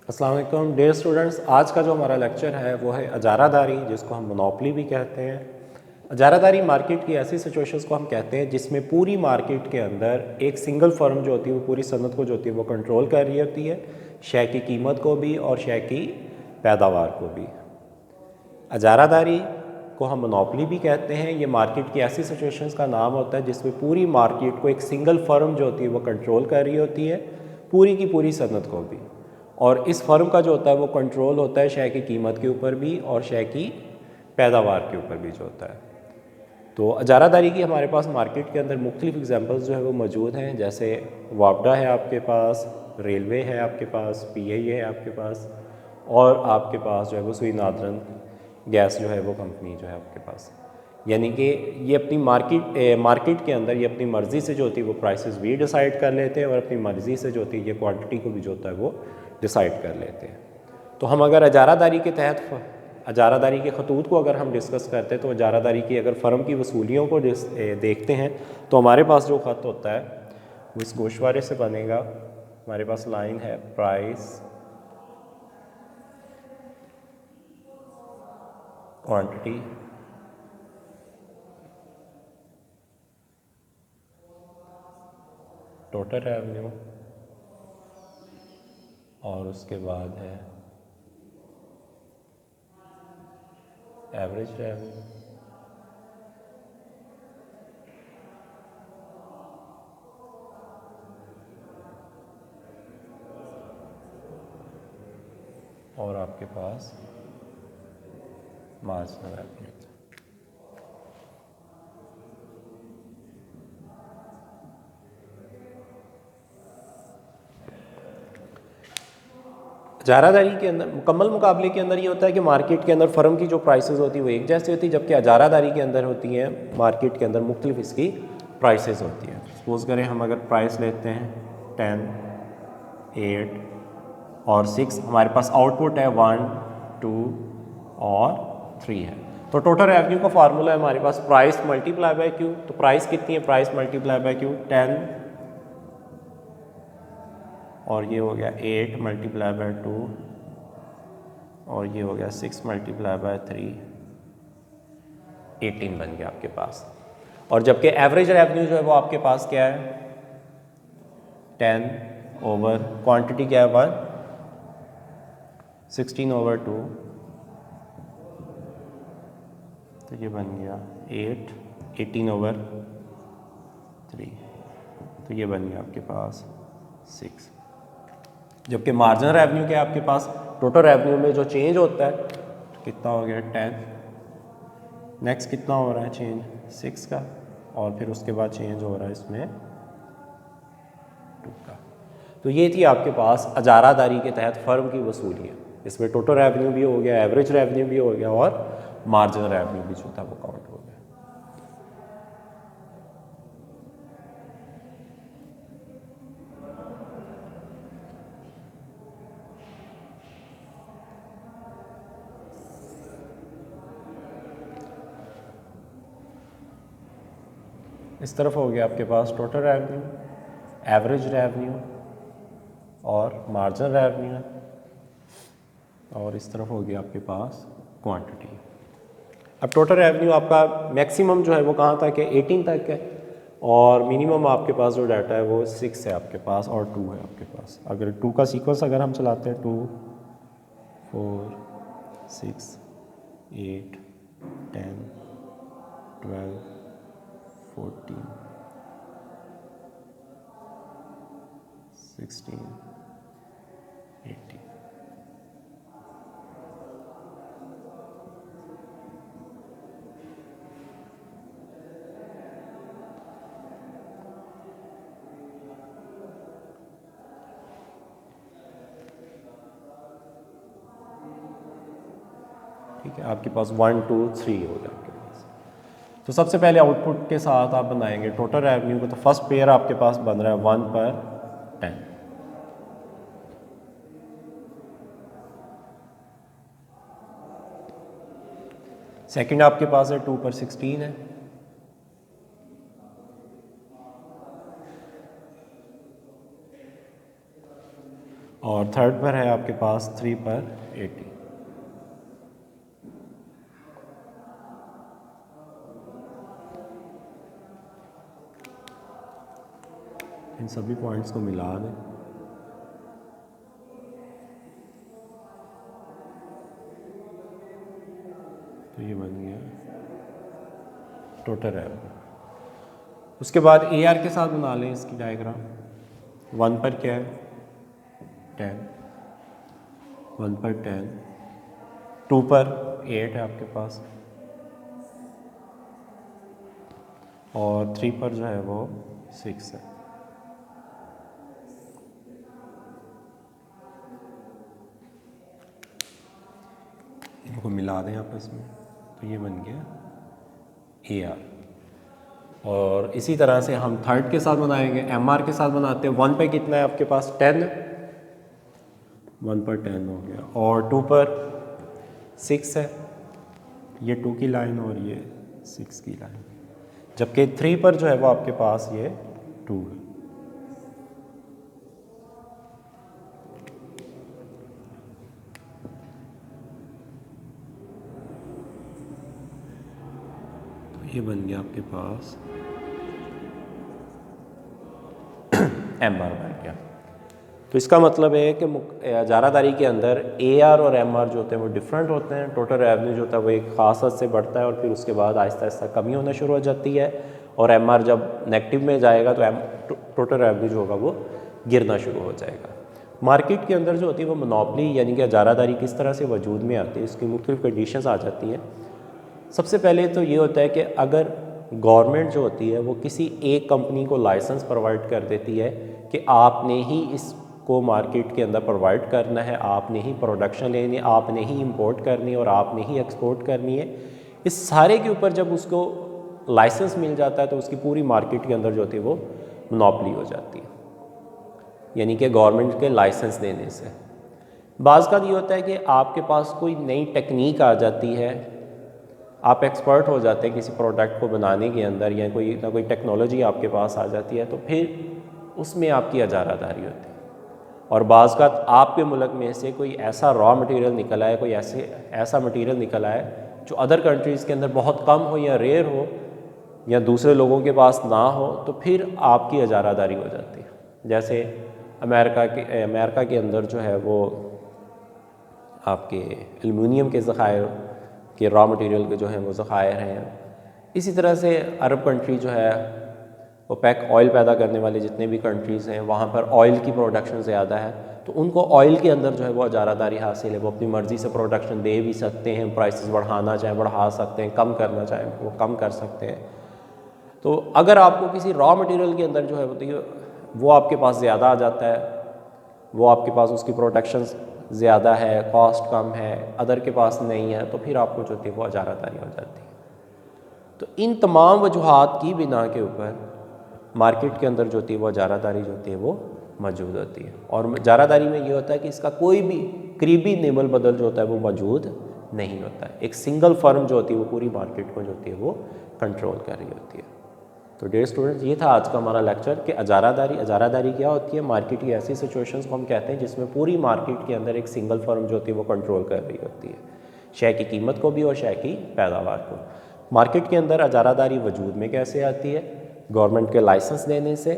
अस्सलाम वालेकुम dear students. आज का जो हमारा लेक्चर है वो है अजारादारी, जिसको हम मोनोपोली भी कहते हैं। अजारादारी मार्केट की ऐसी सिचुएशंस को हम कहते हैं जिसमें पूरी मार्केट के अंदर एक सिंगल फर्म जो होती है वो पूरी सनत को जो होती है वो कंट्रोल कर रही होती है, शय की कीमत को भी और शय की पैदावार को भी। अजारादारी को हम मोनोपोली भी कहते हैं। ये मार्केट की ऐसी सिचुएशंस का नाम होता है जिसमें पूरी मार्केट को एक सिंगल फर्म जो होती है वो कंट्रोल कर रही होती है, पूरी की पूरी सनत को भी। और इस फर्म का जो होता है वो कंट्रोल होता है शय की कीमत के ऊपर भी और शय की पैदावार के ऊपर भी जो होता है। तो अजारादारी की हमारे पास मार्केट के अंदर मुख्तलिफ एग्जांपल्स जो है वो मौजूद हैं, जैसे वापडा है आपके पास, रेलवे है आपके पास, पीआई है आपके पास, और आपके पास जो है वो सुई नादरन गैस जो है वो कंपनी जो है आपके पास। यानी कि ये अपनी मार्केट के अंदर ये अपनी मर्ज़ी से जो होती है वो प्राइसेस भी डिसाइड कर लेते हैं और अपनी मर्ज़ी से जो होती है ये क्वांटिटी को भी जो होता है वो डिसाइड कर लेते हैं। तो हम अगर अजारादारी के तहत अजारादारी के खतूत को अगर हम डिस्कस करते हैं तो अजारादारी की अगर फ़र्म की वसूलियों को देखते हैं तो हमारे पास जो ख़त होता है वो इस गोशवारे से बनेगा। हमारे पास लाइन है प्राइस, क्वांटिटी, टोटल रेवेन्यू, और उसके बाद है एवरेज रेवेन्यू, और आपके पास मार्जिनल रेवेन्यू। अजारादारी के अंदर मुकम्मल मुकाबले के अंदर ये होता है कि मार्केट के अंदर फ़र्म की जो प्राइसेस होती है वो एक जैसी होती है, जबकि अजारादारी के अंदर होती है मार्केट के अंदर मुख्तलिफ इसकी प्राइसेस होती हैं। सपोज़ करें हम अगर प्राइस लेते हैं 10, 8 और 6, हमारे पास आउटपुट है 1, 2 और 3 है। तो टोटल रेवेन्यू का फार्मूला है हमारे पास प्राइस मल्टीप्लाई बाय क्यू। तो प्राइस कितनी है? प्राइस मल्टीप्लाई बाय क्यू 10, और ये हो गया 8 मल्टीप्लाई बाय 2, और ये हो गया 6 मल्टीप्लाई बाय 3, 18 बन गया आपके पास। और जबकि एवरेज रेवेन्यू जो है वो आपके पास क्या है? 10 ओवर क्वांटिटी क्या है 1, 16 ओवर 2, तो ये बन गया 8, 18 ओवर 3, तो ये बन गया आपके पास 6। जबकि मार्जिनल रेवेन्यू क्या है आपके पास? टोटल रेवेन्यू में जो चेंज होता है तो कितना हो गया 10, नेक्स्ट कितना हो रहा है चेंज 6 का, और फिर उसके बाद चेंज हो रहा है इसमें 2 का। तो ये थी आपके पास अजारादारी के तहत फ़र्म की वसूलियाँ। इसमें टोटल रेवेन्यू भी हो गया, एवरेज रेवेन्यू भी हो गया, और मार्जिनल रेवेन्यू भी जो था वो काउंट हो गया। इस तरफ हो गया आपके पास टोटल रेवेन्यू, एवरेज रेवेन्यू और मार्जिनल रेवेन्यू, और इस तरफ हो गया आपके पास क्वांटिटी। अब टोटल रेवेन्यू आपका मैक्सिमम जो है वो कहाँ तक है? 18 तक है, और मिनिमम आपके पास जो डाटा है वो 6 है आपके पास, और 2 है आपके पास। अगर 2 का सीक्वेंस अगर हम चलाते हैं 2, 4, 6, 8, 10, 12, 14, 16, 18। ठीक है, आपके पास 1, 2, 3 हो गया आपके पास। तो सबसे पहले आउटपुट के साथ आप बनाएंगे टोटल रेवेन्यू को। तो फर्स्ट पेयर आपके पास बन रहा है 1 पर 10, सेकंड आपके पास है 2 पर 16 है, और थर्ड पर है आपके पास 3 पर 80। इन सभी पॉइंट्स को मिला दें तो ये बन गया टोटल रेवेन्यू। उसके बाद AR के साथ बना लें इसकी डायग्राम। 1 पर क्या है 10, 1 पर 10, 2 पर 8 है आपके पास, और 3 पर जो है वो 6 है। इनको मिला दें आपस में तो ये बन गया AR। और इसी तरह से हम थर्ड के साथ बनाएंगे, MR के साथ बनाते हैं। 1 पे कितना है आपके पास 10, 1 पर 10 हो गया, और 2 पर 6 है, ये 2 की लाइन और ये 6 की लाइन, जबकि 3 पर जो है वो आपके पास ये 2 है। तो ये बन गया आपके पास MR बन गया। तो इसका मतलब है कि इजारादारी के अंदर AR और MR जो होते हैं वो डिफरेंट होते हैं। टोटल रेवेन्यू जो होता है वो एक ख़ास हद से बढ़ता है और फिर उसके बाद आहिस्ता आहिस्ता कमी होना शुरू हो जाती है, और MR जब नेगेटिव में जाएगा तो टोटल रेवेन्यू जो होगा वो गिरना शुरू हो जाएगा। मार्केट के अंदर जो होती है वो मोनोपोली यानी कि इजारादारी किस तरह से वजूद में आती है, इसकी मुख्तलिफ कंडीशंस आ जाती हैं। सबसे पहले तो ये होता है कि अगर गवर्नमेंट जो होती है वो किसी एक कंपनी को लाइसेंस प्रोवाइड कर देती है कि आपने ही इसको मार्केट के अंदर प्रोवाइड करना है, आपने ही प्रोडक्शन लेनी है, आपने ही इंपोर्ट करनी है और आपने ही एक्सपोर्ट करनी है, इस सारे के ऊपर जब उसको लाइसेंस मिल जाता है तो उसकी पूरी मार्केट के अंदर जो होती है वो मोनोपोली हो जाती है, यानी कि गवर्नमेंट के लाइसेंस देने से। बाज़ का ये होता है कि आपके पास कोई नई टेक्निक आ जाती है, आप एक्सपर्ट हो जाते हैं किसी प्रोडक्ट को बनाने के अंदर, या कोई ना कोई टेक्नोलॉजी आपके पास आ जाती है, तो फिर उसमें आपकी इजारादारी होती है। और बाज़ का आपके मुल्क में से कोई ऐसा रॉ मटेरियल निकल आए, कोई ऐसा मटेरियल निकल आए जो अदर कंट्रीज़ के अंदर बहुत कम हो या रेयर हो या दूसरे लोगों के पास ना हो, तो फिर आपकी इजारादारी हो जाती है। जैसे अमेरिका के अंदर जो है वो आपके एल्युमिनियम के ज़खायर के रॉ मटेरियल के जो हैं वो ज़खायर हैं। इसी तरह से अरब कंट्री जो है वो पैक ऑयल पैदा करने वाले जितने भी कंट्रीज़ हैं वहाँ पर ऑयल की प्रोडक्शन ज़्यादा है, तो उनको ऑयल के अंदर जो है वो इजारादारी हासिल है। वो अपनी मर्ज़ी से प्रोडक्शन दे भी सकते हैं, प्राइसेस बढ़ाना चाहें बढ़ा सकते हैं, कम करना चाहें वो कम कर सकते हैं। तो अगर आपको किसी रॉ मटेरियल के अंदर जो है वो आपके पास ज़्यादा आ जाता है, वो आपके पास उसकी प्रोडक्शन ज़्यादा है, कॉस्ट कम है, अदर के पास नहीं है, तो फिर आपको जो होती है वो इजारादारी हो जाती है। तो इन तमाम वजूहात की बिना के ऊपर मार्केट के अंदर जो होती है वो इजारादारी जो होती है वो मौजूद होती है। और इजारादारी में ये होता है कि इसका कोई भी करीबी नेमल बदल जो होता है वो मौजूद नहीं होता है। एक सिंगल फर्म जो होती है वो पूरी मार्केट को जो होती है वो कंट्रोल कर रही होती है। तो डियर स्टूडेंट्स, ये था आज का हमारा लेक्चर कि इजारादारी क्या होती है। मार्केट की ऐसी सिचुएशंस को हम कहते हैं जिसमें पूरी मार्केट के अंदर एक सिंगल फर्म जो होती है वो कंट्रोल कर रही होती है, शय की कीमत को भी और शय की पैदावार को। मार्केट के अंदर इजारादारी वजूद में कैसे आती है? गवर्नमेंट के लाइसेंस देने से।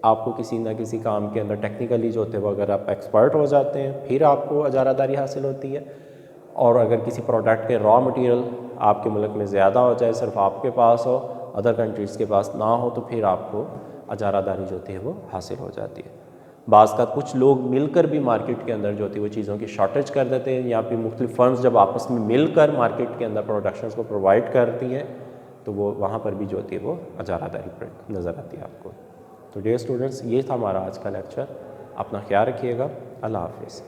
आपको किसी ना किसी काम के अंदर टेक्निकली जो होते हैं वो अगर आप एक्सपर्ट हो जाते हैं फिर आपको इजारादारी हासिल होती है। और अगर किसी प्रोडक्ट के रॉ मटेरियल आपके मुल्क में ज़्यादा हो जाए, सिर्फ आपके पास हो, अदर कंट्रीज़ के पास ना हो, तो फिर आपको इजारादारी जो होती है वो हासिल हो जाती है। बाज़ का कुछ लोग मिलकर भी मार्केट के अंदर जो होती है वो चीज़ों की शॉर्टेज कर देते हैं, या फिर मुख्तलिफ फर्म्स जब आपस में मिलकर मार्केट के अंदर प्रोडक्शंस को प्रोवाइड करती हैं तो वो वहाँ पर भी जो होती है वो इजारादारी नज़र आती है आपको। तो डियर स्टूडेंट्स, ये था हमारा आज का लेक्चर। अपना ख्याल रखिएगा। अल्लाह हाफ़िज़।